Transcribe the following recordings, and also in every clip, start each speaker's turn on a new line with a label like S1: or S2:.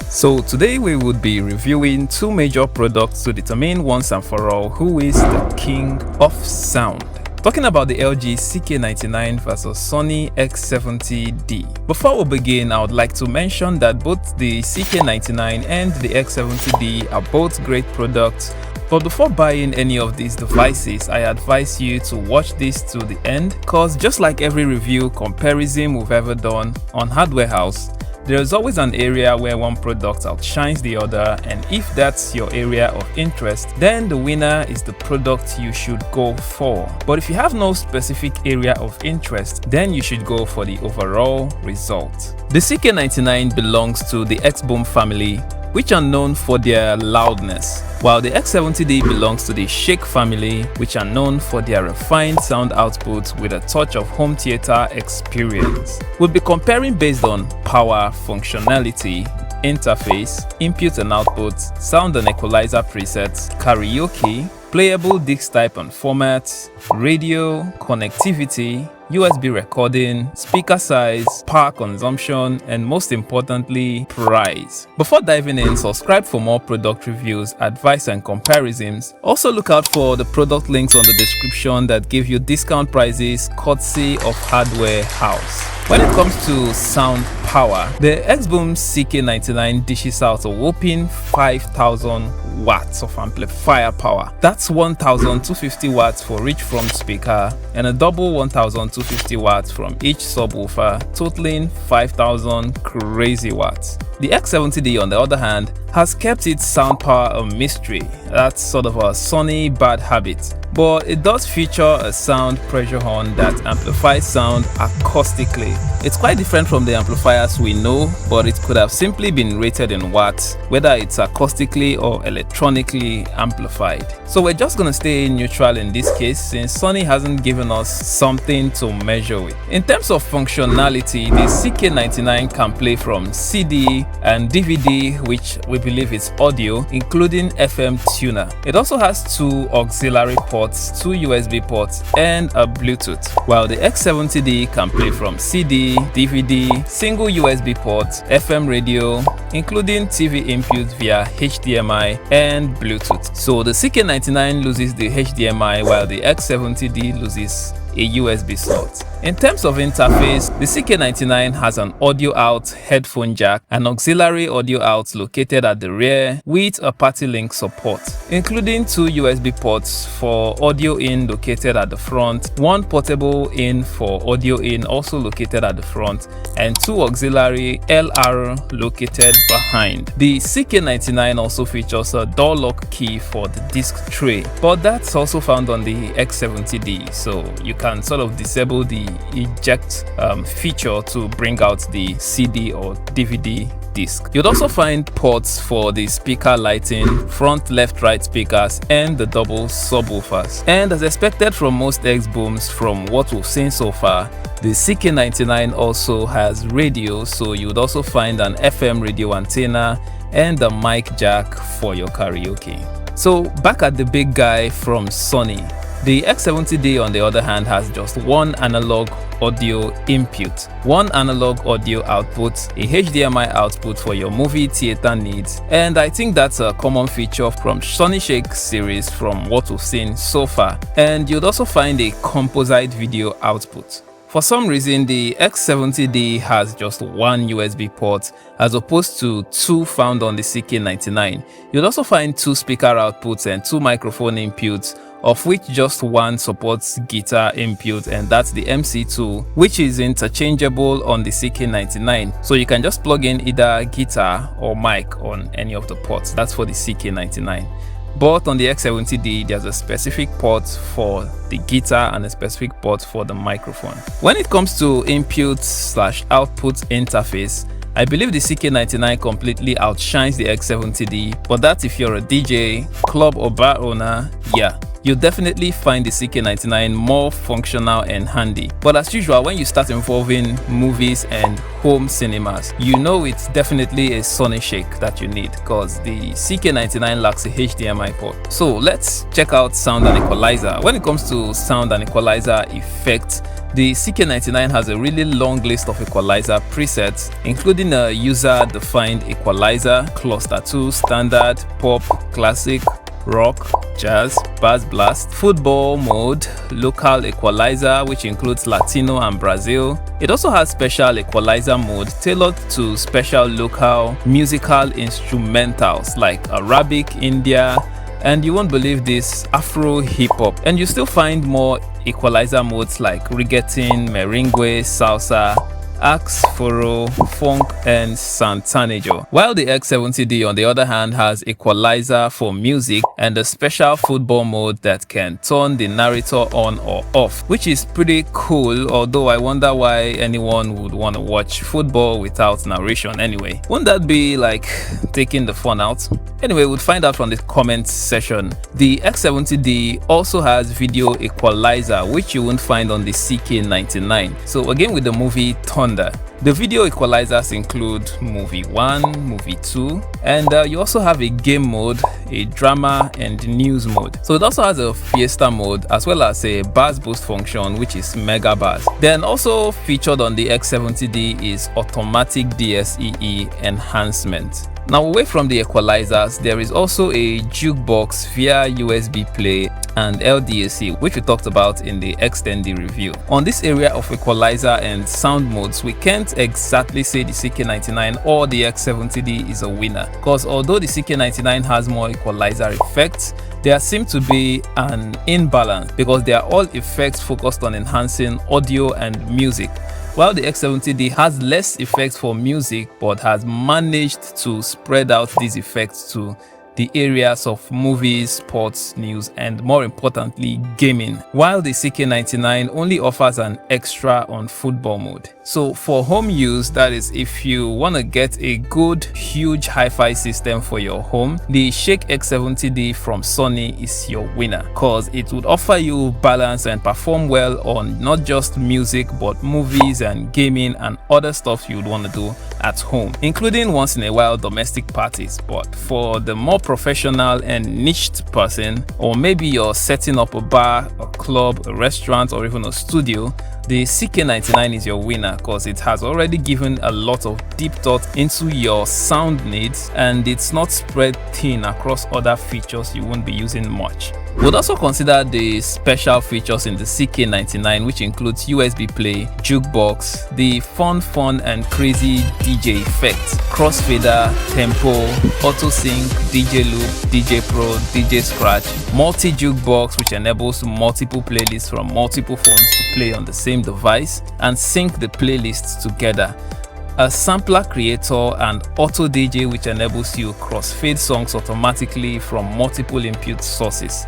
S1: So today we would be reviewing two major products to determine once and for all who is the king of sound. Talking about the LG CK99 versus Sony X70D. Before we begin, I would like to mention that both the CK99 and the X70D are both great products. But before buying any of these devices, I advise you to watch this to the end, cause just like every review comparison we've ever done on Hardware House, there is always an area where one product outshines the other, and if that's your area of interest, then the winner is the product you should go for. But if you have no specific area of interest, then you should go for the overall result. The CK99 belongs to the Xboom family, which are known for their loudness, while the X70D belongs to the Shake family, which are known for their refined sound output with a touch of home theater experience. We'll be comparing based on power, functionality, interface, input and output, sound and equalizer presets, karaoke, playable disc type and format, radio, connectivity, USB recording, speaker size, power consumption, and most importantly, price. Before diving in, subscribe for more product reviews, advice and comparisons. Also look out for the product links on the description that give you discount prices courtesy of Hardware House. When it comes to sound power, the Xboom CK99 dishes out a whopping 5,000 watts of amplifier power. That's 1,250 watts for each front speaker and a double 1,250 watts from each subwoofer, totaling 5,000 crazy watts. The X70D, on the other hand, has kept its sound power a mystery. That's sort of a Sony bad habit. But it does feature a sound pressure horn that amplifies sound acoustically. It's quite different from the amplifiers we know, but it could have simply been rated in watts, whether it's acoustically or electronically amplified. So we're just gonna stay neutral in this case since Sony hasn't given us something to measure with. In terms of functionality, the CK99 can play from CD and DVD, which we believe is audio, including FM tuner. It also has two auxiliary ports, two USB ports, and a Bluetooth, while the X70D can play from CD, DVD, single USB port, FM radio, including TV input via HDMI and Bluetooth. So the CK99 loses the HDMI while the X70D loses a USB slot. In terms of interface, the CK99 has an audio out headphone jack, an auxiliary audio out located at the rear with a party link support, including two USB ports for audio in located at the front, one portable in for audio in also located at the front, and two auxiliary LR located behind. The CK99 also features a door lock key for the disc tray, but that's also found on the X70D, so you can sort of disable the eject feature to bring out the CD or DVD disc. You'd also find ports for the speaker lighting, front left-right speakers, and the double subwoofers. And as expected from most Xbooms from what we've seen so far, the CK99 also has radio, so you'd also find an FM radio antenna and a mic jack for your karaoke. So back at the big guy from Sony. The X70D, on the other hand, has just one analog audio input, one analog audio output, a HDMI output for your movie theater needs, and I think that's a common feature from Sony Shake series from what we've seen so far. And you'd also find a composite video output. For some reason, the X70D has just one USB port as opposed to two found on the CK99. You'll also find two speaker outputs and two microphone inputs, of which just one supports guitar input, and that's the MC2, which is interchangeable on the CK99. So you can just plug in either guitar or mic on any of the ports. That's for the CK99. But on the X70D, there's a specific port for the guitar and a specific port for the microphone. When it comes to input/output interface, I believe the CK99 completely outshines the X70D, but that's if you're a DJ, club or bar owner, yeah. You'll definitely find the CK99 more functional and handy. But as usual, when you start involving movies and home cinemas, you know it's definitely a Sony Shake that you need, because the CK99 lacks a HDMI port. So let's check out sound and equalizer. When it comes to sound and equalizer effects, The CK99 has a really long list of equalizer presets, including a user-defined equalizer, cluster 2, standard, pop, classic, rock, jazz, bass blast, football mode, local equalizer which includes Latino and Brazil. It also has special equalizer mode tailored to special local musical instrumentals like Arabic, India, and you won't believe this, Afro hip hop. And you still find more equalizer modes like reggaeton, merengue, salsa, axe, foro, funk, and santanejo. While the X70D on the other hand has equalizer for music and a special football mode that can turn the narrator on or off, which is pretty cool, although I wonder why anyone would want to watch football without narration anyway. Wouldn't that be like taking the fun out? Anyway, we'll find out from the comments section. The X70D also has video equalizer, which you won't find on the CK99. So again with the movie Thunder. The video equalizers include Movie 1, Movie 2, and you also have a game mode, a drama, and news mode. So it also has a fiesta mode as well as a bass boost function, which is mega bass. Then also featured on the X70D is automatic DSEE enhancement. Now away from the equalizers, there is also a jukebox via USB play and LDAC, which we talked about in the extended review. On this area of equalizer and sound modes, we can't exactly say the CK99 or the X70D is a winner, because although the CK99 has more equalizer effects, there seems to be an imbalance because they are all effects focused on enhancing audio and music, while the X70D has less effects for music but has managed to spread out these effects to the areas of movies, sports, news, and more importantly, gaming, while the CK99 only offers an extra on football mode. So for home use, that is if you want to get a good, huge hi-fi system for your home, the Shake X70D from Sony is your winner, because it would offer you balance and perform well on not just music but movies and gaming and other stuff you'd want to do at home, including once in a while domestic parties. But for the more professional and niched person, or maybe you're setting up a bar, a club, a restaurant, or even a studio, the CK99 is your winner because it has already given a lot of deep thought into your sound needs and it's not spread thin across other features you won't be using much. We'll also consider the special features in the CK99, which includes USB play, jukebox, the fun and crazy DJ effects, crossfader, tempo, auto sync, DJ loop, DJ pro, DJ scratch, multi jukebox which enables multiple playlists from multiple phones to play on the same device and sync the playlists together, a sampler creator, and auto DJ which enables you crossfade songs automatically from multiple input sources.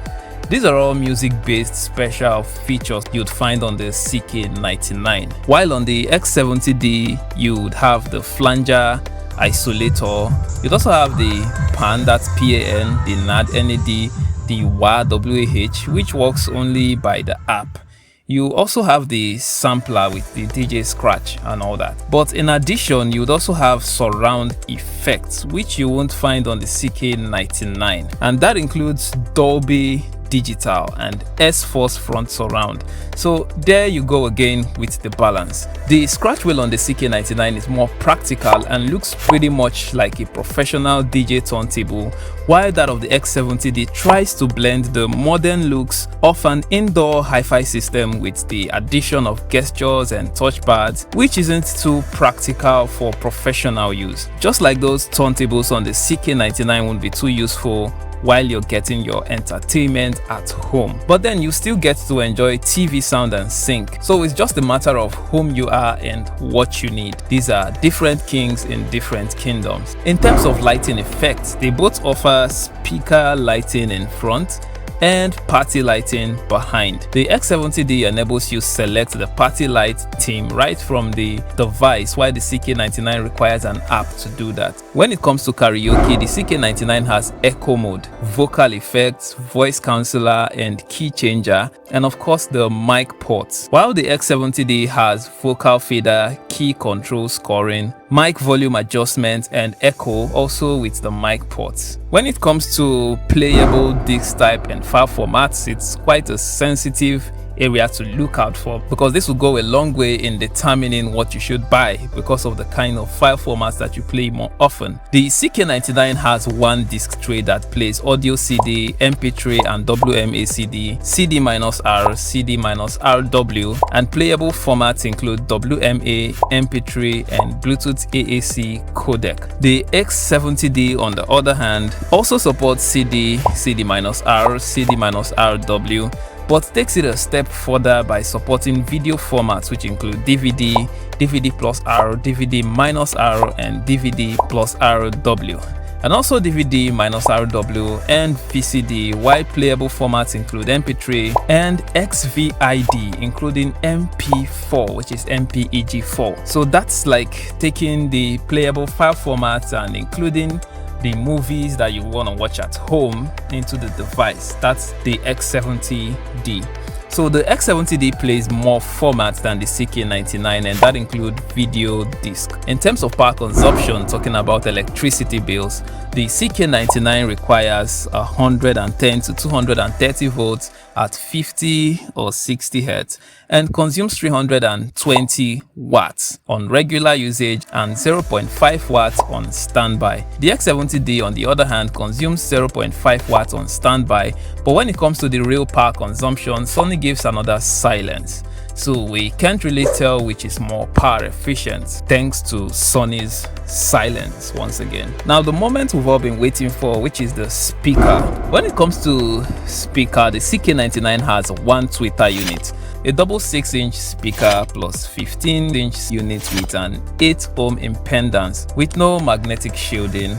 S1: These are all music-based special features you'd find on the CK99. While on the X70D, you'd have the flanger, isolator, you'd also have the pan, that's PAN, the NAD, NAD, the WAH, WAH, which works only by the app. You also have the sampler with the DJ scratch and all that. But in addition, you'd also have surround effects, which you won't find on the CK99. And that includes Dolby Digital and S-Force front surround. So there you go again with the balance. The scratch wheel on the CK99 is more practical and looks pretty much like a professional DJ turntable, while that of the X70D tries to blend the modern looks of an indoor hi-fi system with the addition of gestures and touchpads, which isn't too practical for professional use. Just like those turntables on the CK99 won't be too useful while you're getting your entertainment at home, but then you still get to enjoy TV sound and sync. So it's just a matter of whom you are and what you need. These are different kings in different kingdoms. In terms of lighting effects, they both offer speaker lighting in front and party lighting behind. The X70D enables you select the party light theme right from the device, while the CK99 requires an app to do that. When it comes to karaoke, the CK99 has echo mode, vocal effects, voice counselor, and key changer, and of course the mic ports, while the X70D has vocal fader, key control scoring, mic volume adjustment, and echo, also with the mic ports. When it comes to playable disc type and file formats, it's quite a sensitive area to look out for, because this will go a long way in determining what you should buy because of the kind of file formats that you play more often. The CK99 has one disc tray that plays audio CD, MP3 and WMA CD-R, CD-RW, and playable formats include WMA, MP3 and Bluetooth AAC codec. The X70D on the other hand also supports CD, CD-R, CD-RW, but takes it a step further by supporting video formats which include DVD, DVD plus R, DVD minus R and DVD plus RW, and also DVD minus RW and VCD, while playable formats include MP3 and XVID, including MP4, which is MPEG-4. So that's like taking the playable file formats and including the movies that you want to watch at home into the device. That's the X70D. So the X70D plays more formats than the CK99, and that includes video disc. In terms of power consumption, talking about electricity bills, the CK99 requires 110 to 230 volts at 50 or 60 Hz and consumes 320 watts on regular usage and 0.5 watts on standby. The X70D on the other hand consumes 0.5 watts on standby, but when it comes to the real power consumption, Sony gives another silence. So we can't really tell which is more power efficient thanks to Sony's silence once again. Now the moment we've all been waiting for, which is the speaker. When it comes to speaker, the CK99 has one tweeter unit, a double 6-inch speaker plus 15-inch unit with an 8-ohm impedance with no magnetic shielding.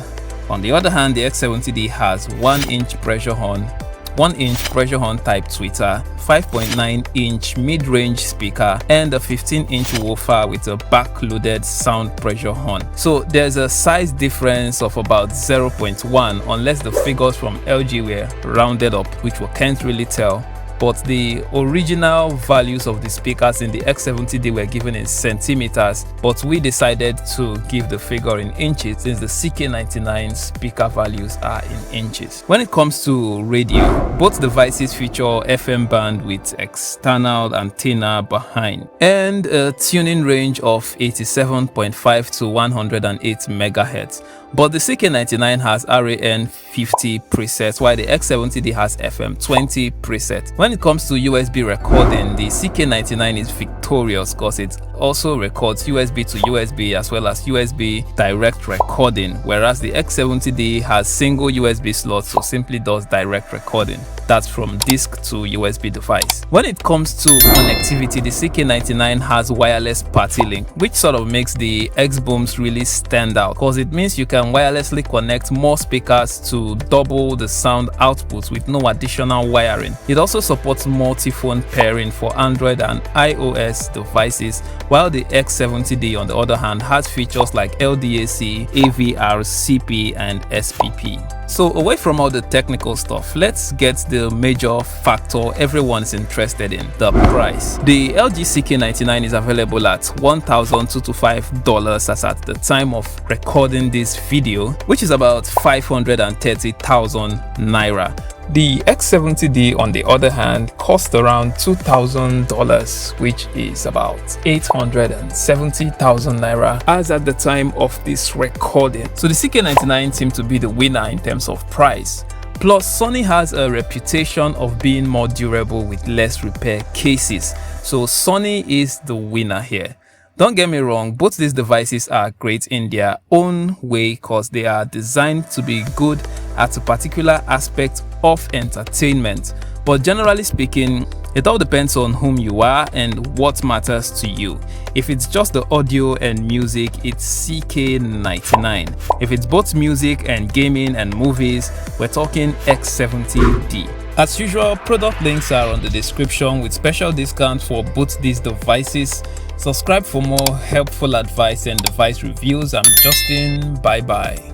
S1: On the other hand, the X70D has 1-inch pressure horn, 1-inch pressure horn type tweeter, 5.9-inch mid-range speaker, and a 15-inch woofer with a back-loaded sound pressure horn. So there's a size difference of about 0.1 unless the figures from LG were rounded up, which we can't really tell. But the original values of the speakers in the X70D were given in centimeters, but we decided to give the figure in inches since the CK99 speaker values are in inches. When it comes to radio, both devices feature FM band with external antenna behind and a tuning range of 87.5 to 108 MHz. But the CK99 has RAN 50 presets while the X70D has FM 20 presets. When it comes to USB recording, the CK99 is victorious because it also records USB to USB as well as USB direct recording, whereas the X70D has single USB slots, so simply does direct recording. That's from disk to USB device. When it comes to connectivity, the CK99 has wireless party link, which sort of makes the Xbooms really stand out because it means you can wirelessly connect more speakers to double the sound output with no additional wiring. It also supports multi-phone pairing for Android and iOS devices, while the X70D on the other hand has features like LDAC, AVR, CP and SPP. So away from all the technical stuff, let's get the major factor everyone's interested in, the price. The LG CK99 is available at $1,225 as at the time of recording this video, which is about 530,000 naira. The X70D on the other hand cost around $2,000, which is about 870,000 naira as at the time of this recording. So the CK99 seemed to be the winner in terms of price. Plus, Sony has a reputation of being more durable with less repair cases. So Sony is the winner here. Don't get me wrong, both these devices are great in their own way because they are designed to be good at a particular aspect of entertainment. But generally speaking, it all depends on whom you are and what matters to you. If it's just the audio and music, it's CK99. If it's both music and gaming and movies, we're talking X70D. As usual, product links are on the description with special discounts for both these devices. Subscribe for more helpful advice and device reviews. I'm Justin. Bye bye.